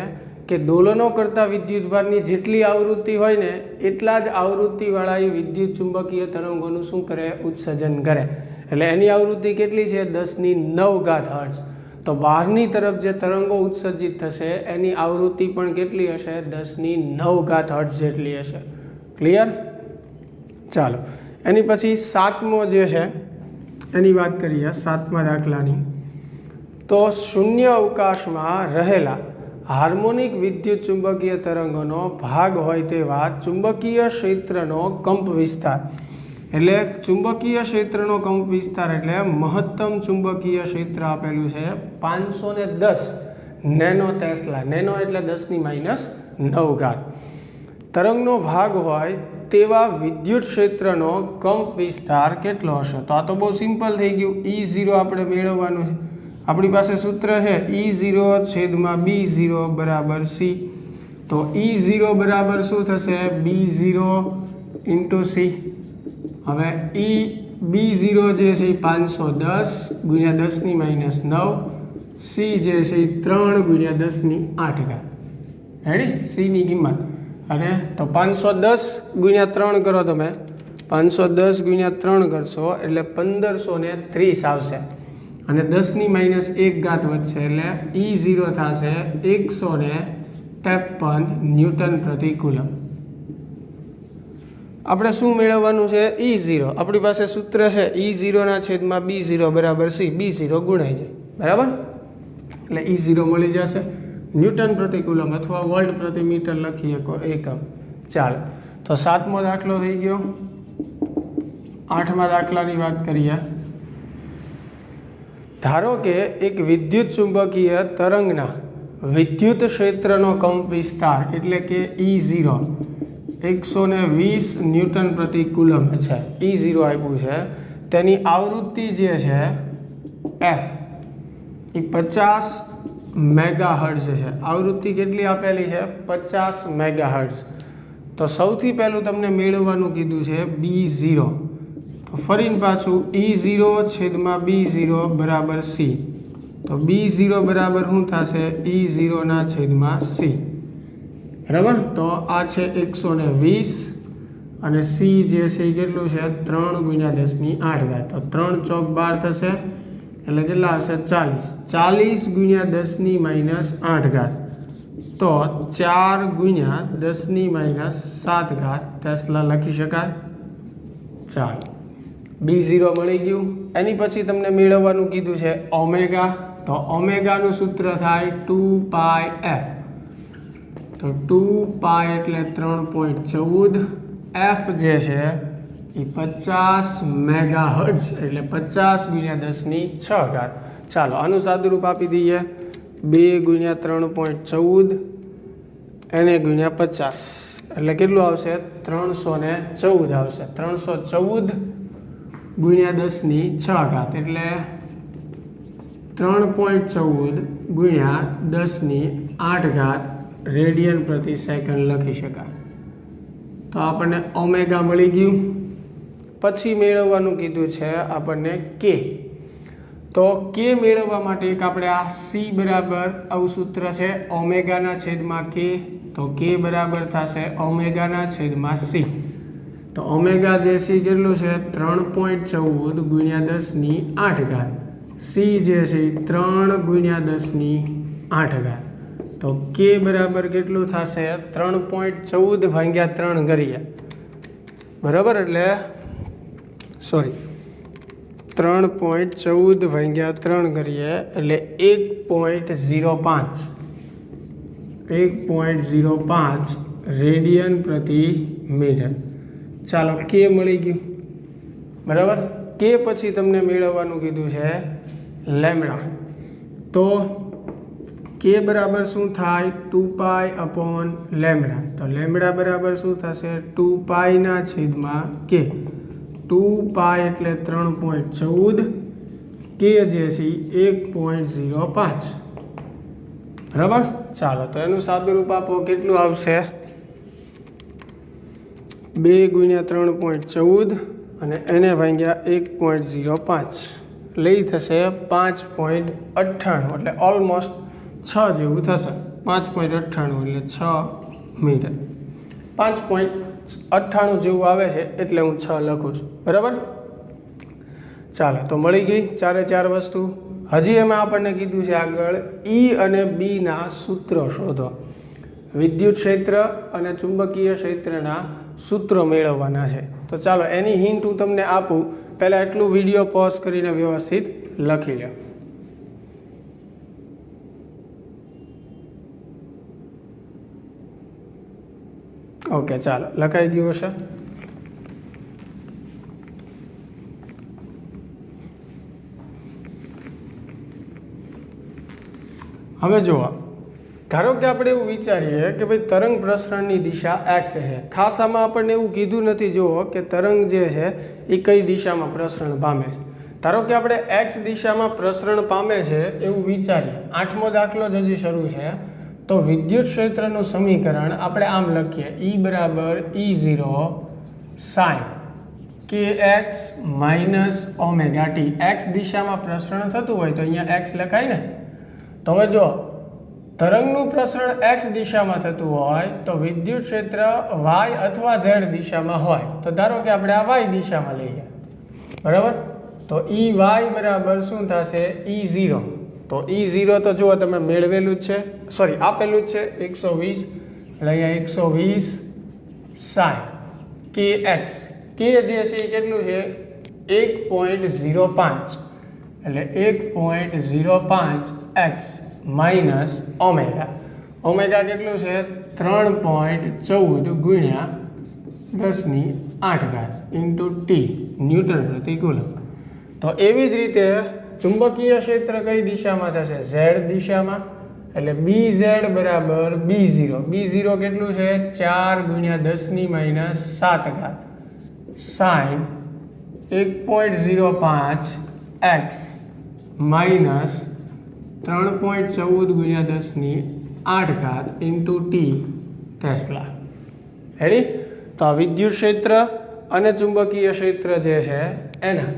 કે દોલનો કરતા વિદ્યુત ભારની જેટલી આવૃત્તિ હોય ને એટલા જ આવૃત્તિવાળા એ વિદ્યુત ચુંબકીય તરંગોનું શું કરે? ઉત્સર્જન કરે. એટલે એની આવૃત્તિ કેટલી છે? 10⁹ હર્ટ્ઝ. તો બહારની તરફ જે તરંગો ઉત્સર્જિત થશે એની આવૃત્તિ પણ કેટલી હશે? 10⁹ હર્ટ્ઝ જેટલી હશે. ક્લિયર? ચાલો એની પછી સાતમો જે છે એની વાત કરીએ, સાતમા દાખલાની. તો શૂન્ય અવકાશમાં રહેલા હાર્મોનિક વિદ્યુત ચુંબકીય તરંગોનો ભાગ હોય તેવા ચુંબકીય ક્ષેત્રનો કંપ વિસ્તાર. એટલે ચુંબકીય ક્ષેત્રનો કંપ વિસ્તાર એટલે મહત્તમ ચુંબકીય ક્ષેત્ર આપેલું છે 510 નેનો ટેસ્લા. નેનો એટલે 10⁻⁹. તરંગનો ભાગ હોય તેવા વિદ્યુત ક્ષેત્રનો કંપ વિસ્તાર કેટલો હશે? તો આ તો બહુ સિમ્પલ થઈ ગયું. E0 આપણે મેળવવાનું છે. આપણી પાસે સૂત્ર છે E0/B0 બરાબર C. તો E0 બરાબર શું થશે? B0 × C. હવે B0 જે છે એ 510 × 10⁻⁹. C જે છે એ 3 × 10⁸. રેડી? C ની કિંમત. અને તો 510 × 3 કરો તમે, 510 × 3 કરશો એટલે 1530 આવશે. અને 10⁻⁴ વધશે એટલે E0 થશે 153 ન્યૂટન પ્રતિ કુલમ. આપણે શું મેળવવાનું છે? E0. આપણી પાસે સૂત્ર છે E0/B0 બરાબર C. B0 ગુણાઈ જાય, બરાબર? એટલે E0 મળી જશે. ન્યૂટન પ્રતિ કુલમ અથવા વોલ્ટ પ્રતિ મીટર લખી શકો એકમ. ચાલો તો સાતમો દાખલો થઈ ગયો. આઠમા દાખલાની વાત કરીએ. ધારો કે એક વિદ્યુત ચુંબકીય તરંગના વિદ્યુત ક્ષેત્રનો કંપ વિસ્તાર એટલે કે E0 120 ન્યૂટન પ્રતિ કુલમ છે. E0 આપ્યું છે. તેની આવૃત્તિ જે છે F એ 50 મેગાહર્ટ્ઝ છે. આવૃત્તિ કેટલી આપેલી છે? 50 મેગાહર્ટ્ઝ. તો સૌથી પહેલું તમને મેળવવાનું કીધું છે B0. તો ફરીને પાછું E0/B0 બરાબર C. તો B0 બરાબર શું થશે? E0/C. બરાબર? તો આ છે 120 અને C જે છે એ કેટલું છે? 3 × 10⁸. તો 3 ચોક 12 થશે એટલે કેટલા હશે? 40. 40 × 10⁻⁸. તો 4 × 10⁻⁷ ટેસ્લા લખી શકાય. ચાલો B0 મળી ગયું. એની પછી તમને મેળવવાનું કીધું છે ઓમેગા. તો ઓમેગાનું સૂત્ર થાય 2πf. તો 2π એટલે 3.14. F જે છે એ 50 મેગાહર્ટ્ઝ એટલે 50 × 10⁶. ચાલો આનું સાદુરૂપ આપી દઈએ. 2 × 3.14 એને × 50 એટલે કેટલું આવશે? 314 આવશે. 314 × 10⁶ એટલે 3.14 × 10⁸ રેડિયન પ્રતિ સેકન્ડ લખી શકાય. તો આપણને ઓમેગા મળી ગયું. પછી મેળવવાનું કીધું છે આપણને K. તો કે મેળવવા માટે એક આપણે આ સી બરાબર આવું સૂત્ર છે ઓમેગાના છેદમાં કે, તો કે બરાબર થશે ઓમેગાના છેદમાં સી. તો ઓમેગા જે સી કેટલું છે 3.14 ગુણ્યા 10⁸. સી જે છે 3 ગુણ્યા 10⁸. તો કે બરાબર કેટલું થશે 3.14 ભાગ્યા 3 કરીએ બરાબર, એટલે સોરી 3.14 ભાગ્યા 3 કરીએ એટલે 1.05 રેડિયન પ્રતિ મીટર. ચાલો કે મળી ગયું બરાબર. કે પછી તમને મેળવવાનું કીધું છે લેમ્ડા. તો કે બરાબર શું થાય 2π/λ. તો લેમ્ડા બરાબર શું થશે 2πના છેદમાં કે. 2π એટલે 3.14, કે જે છે 1.05 બરાબર. ચાલો તો એનું સાદુરૂપ આપો કેટલું આવશે 2 ગુણ્યા 3.14 અને એને ભાગ્યા 1.05 લઈ થશે 5.98 એટલે ઓલમોસ્ટ 6 જેવું થશે. 5.98 એટલે 6 મીટર. 5.98 જેવું આવે છે એટલે હું 6 લખું છું બરાબર. ચાલો તો મળી ગઈ 4 વસ્તુ. હજી એમાં આપણને કીધું છે આગળ ઈ અને બીના સૂત્રો શોધો. વિદ્યુત ક્ષેત્ર અને ચુંબકીય ક્ષેત્રના સૂત્રો મેળવવાના છે. તો ચાલો એની હિન્ટ હું તમને આપું. પહેલાં એટલું વિડીયો પોઝ કરીને વ્યવસ્થિત લખી લો. ઓકે ચાલો લખાઈ ગયું હશે. હવે જુઓ, ધારો કે આપણે એવું વિચારીએ કે ભાઈ તરંગ પ્રસરણની દિશા એક્સ છે. ખાસ આમાં આપણને એવું કીધું નથી જુઓ કે તરંગ જે છે એ કઈ દિશામાં પ્રસરણ પામે છે. ધારો કે આપણે એક્સ દિશામાં પ્રસરણ પામે છે એવું વિચારીએ. 8મો દાખલો જ હજી શરૂ છે. તો વિદ્યુત ક્ષેત્રનું સમીકરણ આપણે આમ લખીએ E બરાબર E0 sin kx minus omega T. X દિશામાં પ્રસરણ થતું હોય તો અહીંયા એક્સ લખાય ને. તો હવે જો તરંગનું પ્રસરણ એક્સ દિશામાં થતું હોય તો વિદ્યુત ક્ષેત્ર વાય અથવા ઝેડ દિશામાં હોય. તો ધારો કે આપણે આ વાય દિશામાં લઈએ બરાબર. તો ઈ વાય બરાબર શું થશે E0. તો E0 તો જુઓ તમે મેળવેલું જ છે, સોરી આપેલું જ છે 120 એટલે અહીંયા 120 sin kx. કે જે છે એ કેટલું છે 1.05 એટલે 1.05 x માઇનસ ઓમેગા. ઓમેગા કેટલું છે 3.14 ગુણ્યા 10⁸ ઇન્ટુ ટી ન્યૂટન પ્રતિ કુલમ. તો એવી જ રીતે ચુંબકીય ક્ષેત્ર કઈ દિશામાં થશે ઝેડ દિશામાં. એટલે BZ બરાબર B0. B0 કેટલું છે 4 ગુણ્યા 10⁻⁷ sin 1.05 x માઇનસ 3.14 ગુણ્યા 10⁸ ઇન્ટુ ટી ટેસ્લા. રેડી. તો આ વિદ્યુત ક્ષેત્ર અને ચુંબકીય ક્ષેત્ર જે છે એના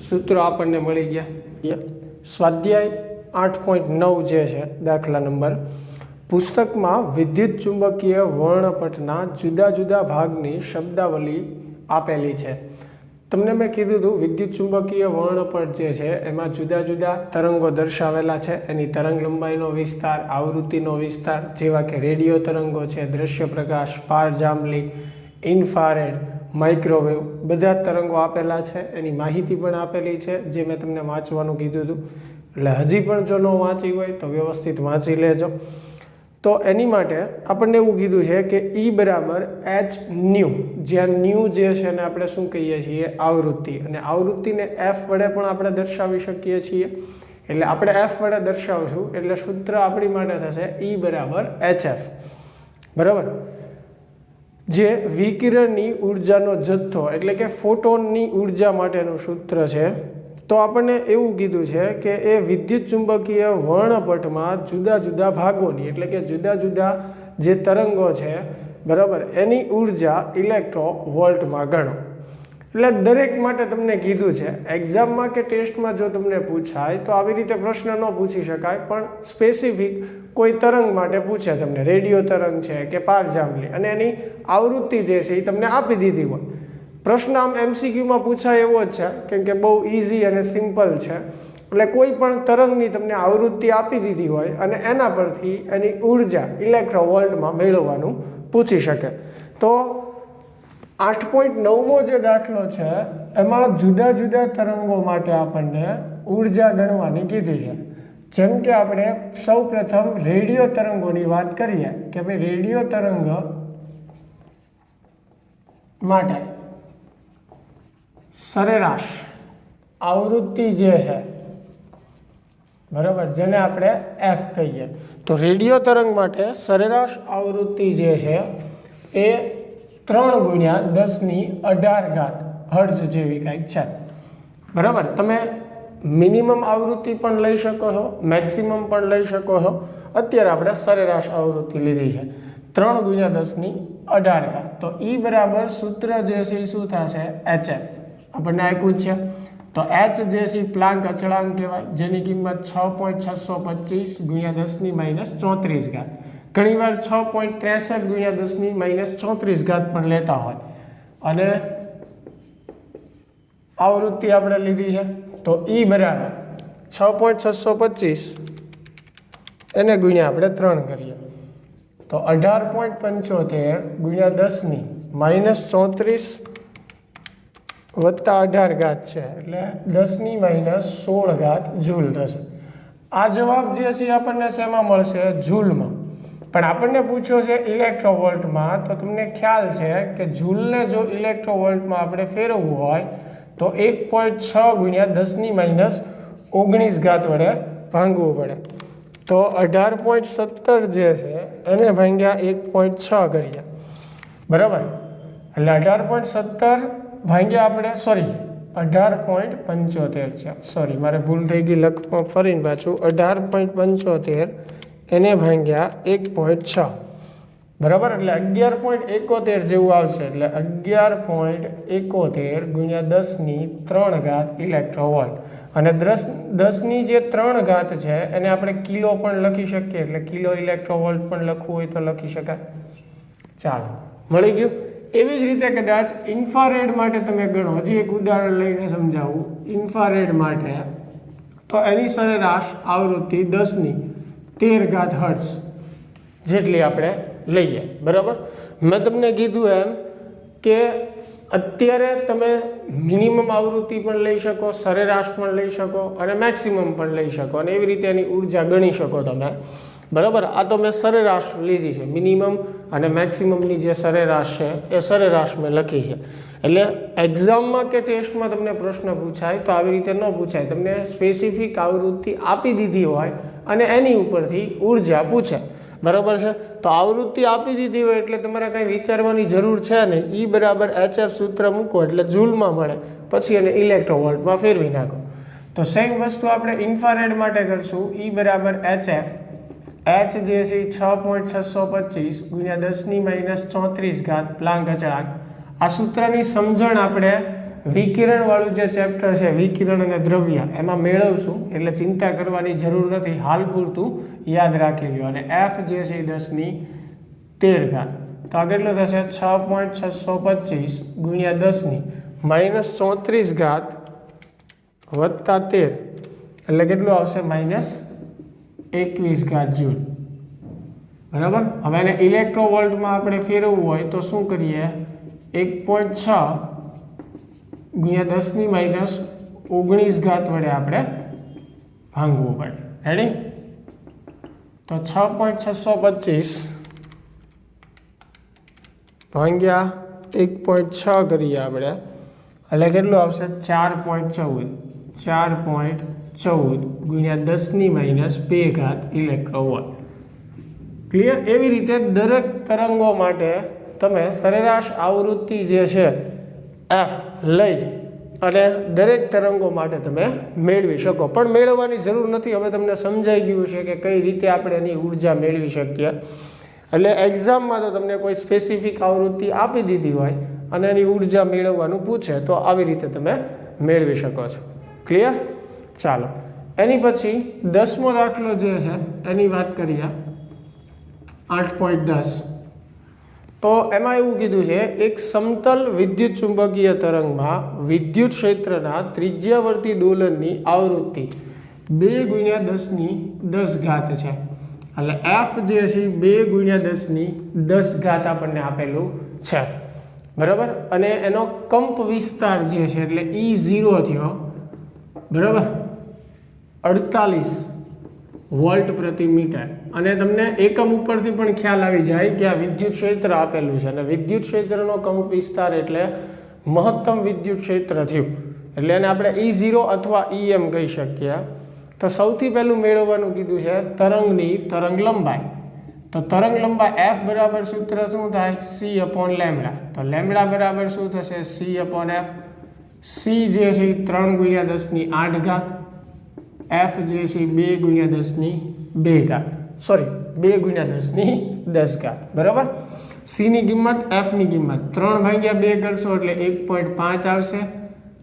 સૂત્રો આપણને મળી ગયા. સ્વાધ્યાય 8.9 જે છે દાખલા નંબર, પુસ્તકમાં વિદ્યુત ચુંબકીય વર્ણપટના જુદા જુદા ભાગની શબ્દાવલી આપેલી છે. તમને મેં કીધું હતું વિદ્યુત ચુંબકીય વર્ણપટ જે છે એમાં જુદા જુદા તરંગો દર્શાવેલા છે. એની તરંગ લંબાઈનો વિસ્તાર, આવૃત્તિનો વિસ્તાર, જેવા કે રેડિયો તરંગો છે, દ્રશ્ય પ્રકાશ, પારજાંબલી, ઇન્ફ્રારેડ, માઇક્રોવેવ, બધા તરંગો આપેલા છે. એની માહિતી પણ આપેલી છે જે મેં તમને વાંચવાનું કીધું હતું. એટલે હજી પણ જો ન વાંચી હોય તો વ્યવસ્થિત વાંચી લેજો. તો એની માટે આપણને એવું કીધું છે કે E બરાબર h ન્યુ, જ્યાં ન્યુ જે છે ને આપણે શું કહીએ છીએ આવૃત્તિ, અને આવૃત્તિને f વડે પણ આપણે દર્શાવી શકીએ છીએ. એટલે આપણે f વડે દર્શાવશું એટલે સૂત્ર આપણી માટે થશે E બરાબર hf બરાબર. જે વિકિરણની ઉર્જાનો જથ્થો એટલે કે ફોટોનની ઉર્જા માટેનું સૂત્ર છે. તો આપણને એવું કીધું છે કે એ વિદ્યુત ચુંબકીય વર્ણપટમાં જુદા જુદા ભાગોની એટલે કે જુદા જુદા જે તરંગો છે બરાબર એની ઉર્જા ઇલેક્ટ્રોવોલ્ટમાં ગણો. એટલે દરેક માટે તમને કીધું છે એક્ઝામમાં કે ટેસ્ટમાં જો તમને પૂછાય તો આવી રીતે પ્રશ્ન ન પૂછી શકાય, પણ સ્પેસિફિક કોઈ તરંગ માટે પૂછે તમને, રેડિયો તરંગ છે કે પારજાંબલી, અને એની આવૃત્તિ જે છે એ તમને આપી દીધી હોય. પ્રશ્ન આમ MCQમાં પૂછાય એવો જ છે, કેમ કે બહુ ઇઝી અને સિમ્પલ છે. એટલે કોઈ પણ તરંગની તમને આવૃત્તિ આપી દીધી હોય અને એના પરથી એની ઉર્જા ઇલેક્ટ્રોવોલ્ટમાં મેળવવાનું પૂછી શકે. તો 8.9મો જે દાખલો છે એમાં જુદા જુદા તરંગો માટે આપણને ઉર્જા ગણવાની કીધી છે. જેમ કે આપણે સૌ પ્રથમ રેડિયો તરંગોની વાત કરીએ કે ભાઈ રેડિયો તરંગ માટે સરેરાશ આવૃત્તિ જે છે, બરાબર, જેને આપણે F કહીએ, તો રેડિયો તરંગ માટે સરેરાશ આવૃત્તિ જે છે એ 3 × 1018 હર્ટ્ઝ જેવી કંઈક છે. બરાબર, તમે મિનિમમ આવૃત્તિ પણ લઈ શકો છો, મેક્સિમમ પણ લઈ શકો છો. અત્યારે આપણે સરેરાશ આવૃત્તિ લીધી છે 3 × 1018. તો E બરાબર સૂત્ર જે છે એ શું થશે? HF આપણને આપ્યું છે. તો H જે છે પ્લાન્ક અચળાંક કહેવાય, જેની કિંમત 6.625 × 10⁻34. ઘણીવાર 6.63 × 10⁻34 પણ લેતા હોય. અને આવૃત્તિ આપણે લીધી છે, તો E બરાબર 6.625 એને ગુણ્યા આપણે 3 કરીએ તો 18.75 × 10⁻34 વત્તા 18 છે, એટલે 10⁻16 જૂલ થશે. આ જવાબ જે છે આપણને શેમાં મળશે? જૂલમાં. પણ આપણને પૂછ્યો છે ઇલેક્ટ્રોવોલ્ટમાં, તો તમને ખ્યાલ છે કે જૂલને જો ઇલેક્ટ્રોવોલ્ટમાં આપણે ફેરવવું હોય તો 1.6 × 10⁻19 વડે ભાંગવું પડે. તો 18.17 જે છે એને ભાંગ્યા 1.6 કરીએ, બરાબર. એટલે 18.17 ભાંગ્યા આપણે 18.75 છે, સોરી મારે ભૂલ થઈ ગઈ લખમાં, ફરીને પાછું 18.75 એને ભાંગ્યા 1.6, બરાબર. એટલે 11.71 જેવું આવશે. એટલે 11.71 × 10⁻³ ઇલેક્ટ્રોવોલ્ટ. અને 10ની જે 3 ઘાત છે એને આપણે કિલો પણ લખી શકીએ, એટલે કિલો ઇલેક્ટ્રોવોલ્ટ પણ લખવું હોય તો લખી શકાય. ચાલો, મળી ગયું. એવી જ રીતે કદાચ ઇન્ફ્રારેડ માટે તમે ગણો, હજી એક ઉદાહરણ લઈને સમજાવું. ઇન્ફ્રારેડ માટે તો એની સરેરાશ આવૃત્તિ 10⁻13 હર્ટ્ઝ જેટલી આપણે લઈએ, બરાબર. મેં તમને કીધું એમ કે અત્યારે તમે મિનિમમ આવૃત્તિ પણ લઈ શકો, સરેરાશ પણ લઈ શકો અને મેક્સિમમ પણ લઈ શકો, અને એવી રીતે એની ઉર્જા ગણી શકો તમે, બરાબર. આ તો મેં સરેરાશ લીધી છે, મિનિમમ અને મેક્સિમમની જે સરેરાશ છે એ સરેરાશ મેં લખી છે. એટલે એક્ઝામમાં કે ટેસ્ટમાં તમને પ્રશ્ન પૂછાય તો આવી રીતે ન પૂછાય. તમને સ્પેસિફિક આવૃત્તિ આપી દીધી હોય અને એની ઉપરથી ઉર્જા પૂછે, બરાબર છે. તો આવૃત્તિ આપી દીધી હોય એટલે તમારે કંઈ વિચારવાની જરૂર છે નહીં. E બરાબર HF સૂત્ર મૂકો એટલે જૂલમાં મળે, પછી એને ઇલેક્ટ્રોવોલ્ટમાં ફેરવી નાખો. તો સેમ વસ્તુ આપણે ઇન્ફ્રારેડ માટે કરશું. E બરાબર HF, H જે છે 6.625 × 10⁻34 પ્લાન્ક અચળાંક. આ સૂત્રની સમજણ આપણે વિકિરણ વાળું જે ચેપ્ટર છે, વિકિરણ અને દ્રવ્ય, એમાં મેળવશું, એટલે ચિંતા કરવાની જરૂર નથી, હાલ પૂરતું યાદ રાખી લો. અને F જે છે 10⁻13. તો આ કેટલું થશે? 6.625 × 10⁻34 વત્તા 13, એટલે કેટલું આવશે? -21 જૂલ, બરાબર. હવે એને ઇલેક્ટ્રોવોલ્ટમાં આપણે ફેરવવું હોય તો શું કરીએ? 1.6 × 10⁻19 વડે આપણે ભાંગવું પડે. રેડી? તો 6.625 ભાંગ્યા 1.6 કરીએ આપણે, એટલે કેટલું આવશે? 4.14 × 10⁻2 ઇલેક્ટ્રોવોલ્ટ. ક્લિયર? એવી રીતે દરેક તરંગો માટે તમે સરેરાશ આવૃત્તિ જે છે F લઈ અને દરેક તરંગો માટે તમે મેળવી શકો. પણ મેળવવાની જરૂર નથી, હવે તમને સમજાઈ ગયું છે કે કઈ રીતે આપણે એની ઉર્જા મેળવી શકીએ. એટલે એક્ઝામમાં તો તમને કોઈ સ્પેસિફિક આવૃત્તિ આપી દીધી હોય અને એની ઉર્જા મેળવવાનું પૂછે તો આવી રીતે તમે મેળવી શકો છો. ક્લિયર? ચાલો એની પછી 10મો દાખલો જે છે એની વાત કરીએ. 8.10 તો એમાં એવું કીધું છે એક સમતલ વિદ્યુત ચુંબકીય તરંગમાં વિદ્યુત ક્ષેત્રના ત્રિજ્યાવર્તી દોલનની આવૃત્તિ 2×10⁻10 છે. એટલે એફ જે છે 2×10⁻10 આપણને આપેલું છે. બરાબર? અને એનો કંપ વિસ્તાર જે છે એટલે E0 થયો. બરાબર? 48 વોલ્ટ પ્રતિ મીટર. અને તમને એકમ ઉપરથી પણ ખ્યાલ આવી જાય કે આ વિદ્યુત ક્ષેત્ર આપેલું છે અને વિદ્યુત ક્ષેત્રનો કંપ વિસ્તાર એટલે મહત્તમ વિદ્યુત ક્ષેત્ર થયું. એટલે એને આપણે E0 અથવા EM કહી શકીએ. તો સૌથી પહેલું મેળવવાનું કીધું છે તરંગની તરંગ લંબાઈ. તો તરંગ લંબાઈ F બરાબર સૂત્ર શું થાય? C/λ. તો લેમ્બડા બરાબર શું થશે? C/F. C જે છે 3×10⁸. F જે છે 2×10⁻². સોરી 2×10⁻10. બરાબર? C ની કિંમત F ની કિંમત 3/2 કરશો એટલે 1.5 આવશે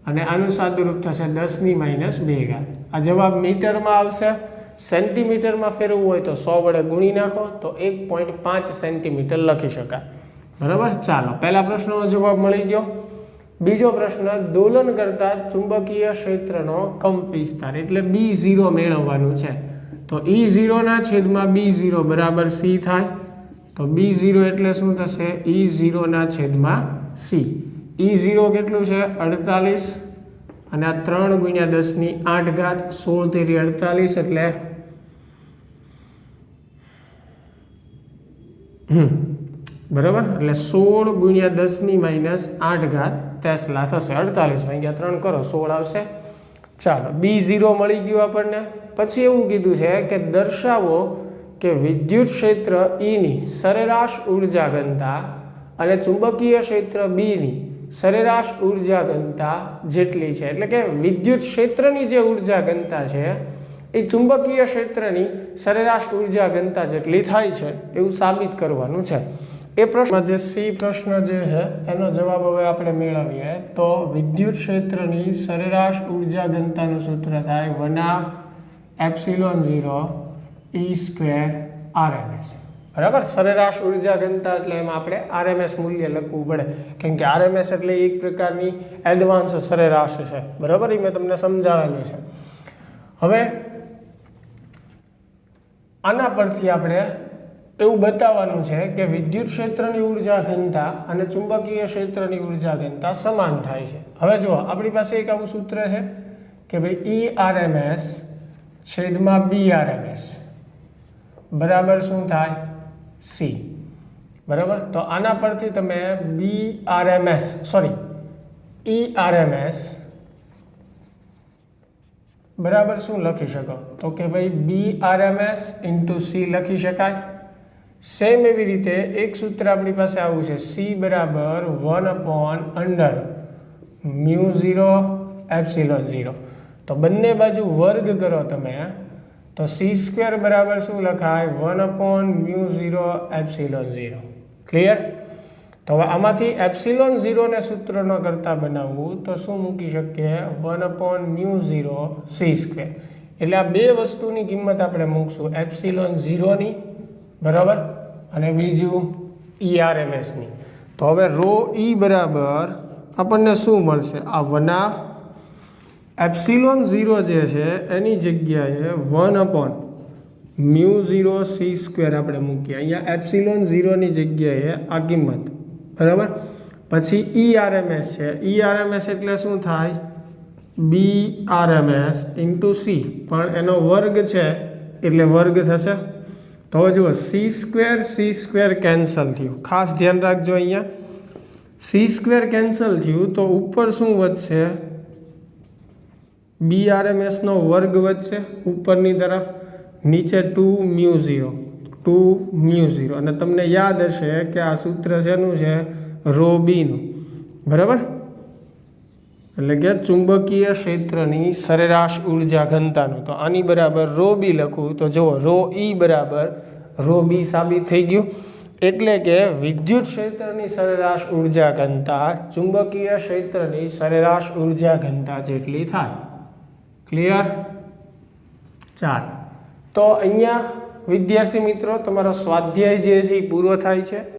અને આનું સાદુરૂપ થશે 10⁻². આ જવાબ મીટરમાં આવશે. સેન્ટીમીટરમાં ફેરવવું હોય તો 100 વડે ગુણી નાખો તો 1.5 સેન્ટીમીટર લખી શકાય. બરાબર? ચાલો પહેલા પ્રશ્નનો જવાબ મળી ગયો. બીજો પ્રશ્ન દોલન કરતા ચુંબકીય ક્ષેત્રનો કંપ વિસ્તાર એટલે B0 મેળવવાનું છે. તો E0/B0 બરાબર C થાય. તો B0 એટલે શું થશે? E0/C. E0 કેટલું છે? 48 અને આ 3×10⁸. 16 તેરી 48 એટલે બરાબર? એટલે 16×10⁻8 ટેસ્લા થશે. 48/3 કરો 16 આવશે. ચાલો B0 મળી ગયું આપણને. પછી એવું કીધું છે કે દર્શાવો કે વિદ્યુત ક્ષેત્ર E ની સરેરાશ ઉર્જા ઘનતા અને ચુંબકીય ક્ષેત્ર B ની સરેરાશ ઉર્જા ઘનતા જેટલી છે. એટલે કે વિદ્યુત ક્ષેત્રની જે ઉર્જા ઘનતા છે એ ચુંબકીય ક્ષેત્રની સરેરાશ ઉર્જા ઘનતા જેટલી થાય છે એવું સાબિત કરવાનું છે. એ પ્રશ્ન જે સી પ્રશ્ન જે છે એનો જવાબ હવે આપણે મેળવીએ તો વિદ્યુત ક્ષેત્રની સરેરાશ ઉર્જા ઘનતાનું સૂત્ર થાય 1/ε0 E² RMS. બરાબર? સરેરાશ ઉર્જા ઘનતા એટલે એમાં આપણે RMS મૂલ્ય લખવું પડે કેમ કે RMS એટલે એક પ્રકારની એડવાન્સ સરેરાશ છે. બરાબર? એ મેં તમને સમજાવેલું છે. હવે આના પરથી આપણે એવું બતાવવાનું છે કે વિદ્યુત ક્ષેત્રની ઉર્જા ઘનતા અને ચુંબકીય ક્ષેત્રની ઉર્જા ઘનતા સમાન થાય છે. હવે જુઓ આપણી પાસે એક આવું સૂત્ર છે કે ભાઈ E_RMS/BRMS બરાબર શું થાય? C. બરાબર? તો આના પરથી તમે E_RMS બરાબર શું લખી શકો? તો કે ભાઈ BRMS × C લખી શકાય. સેમ એવી રીતે એક સૂત્ર આપણી પાસે આવું છે C બરાબર 1/√0ε0. તો બંને બાજુ વર્ગ કરો તમે તો C² બરાબર શું લખાય? 1/μ0ε0. ક્લિયર? તો હવે આમાંથી ε0 ને સૂત્ર ન કરતા બનાવવું તો શું મૂકી શકીએ? 1/μ0c². એટલે આ બે વસ્તુની કિંમત આપણે મૂકશું ε0 ની. બરાબર? અને બીજું ERMS ની. તો હવે ρe બરાબર આપણને શું મળશે? આ 1/ε0 જે છે એની જગ્યાએ 1/μ0c² આપણે મૂકીએ. અહીંયા ε0 ની જગ્યાએ આ કિંમત. બરાબર? પછી ERMS છે. ERMS એટલે શું થાય? BRMS × C. પણ એનો વર્ગ છે એટલે વર્ગ થશે. તો હવે જુઓ C² કેન્સલ થયું. ખાસ ધ્યાન રાખજો અહીંયા C² કેન્સલ થયું તો ઉપર શું વધશે? BRMS નો વર્ગ વધશે ઉપરની તરફ, નીચે 2μ0 અને તમને યાદ હશે કે આ સૂત્ર શેનું છે? ρb નું. બરાબર? એટલે કે ચુંબકીય ક્ષેત્રની સરેરાશ ઉર્જા ઘનતાનું. તો આની બરાબર ρb લખું તો જુઓ ρe બરાબર ρb સાબિત થઈ ગયું. એટલે કે વિદ્યુત ક્ષેત્રની સરેરાશ ઉર્જા ઘનતા ચુંબકીય ક્ષેત્રની સરેરાશ ઉર્જા ઘનતા જેટલી થાય. ક્લિયર? ચાલો, તો અહીંયા વિદ્યાર્થી મિત્રો તમારો સ્વાધ્યાય જે છે એ પૂરો થાય છે.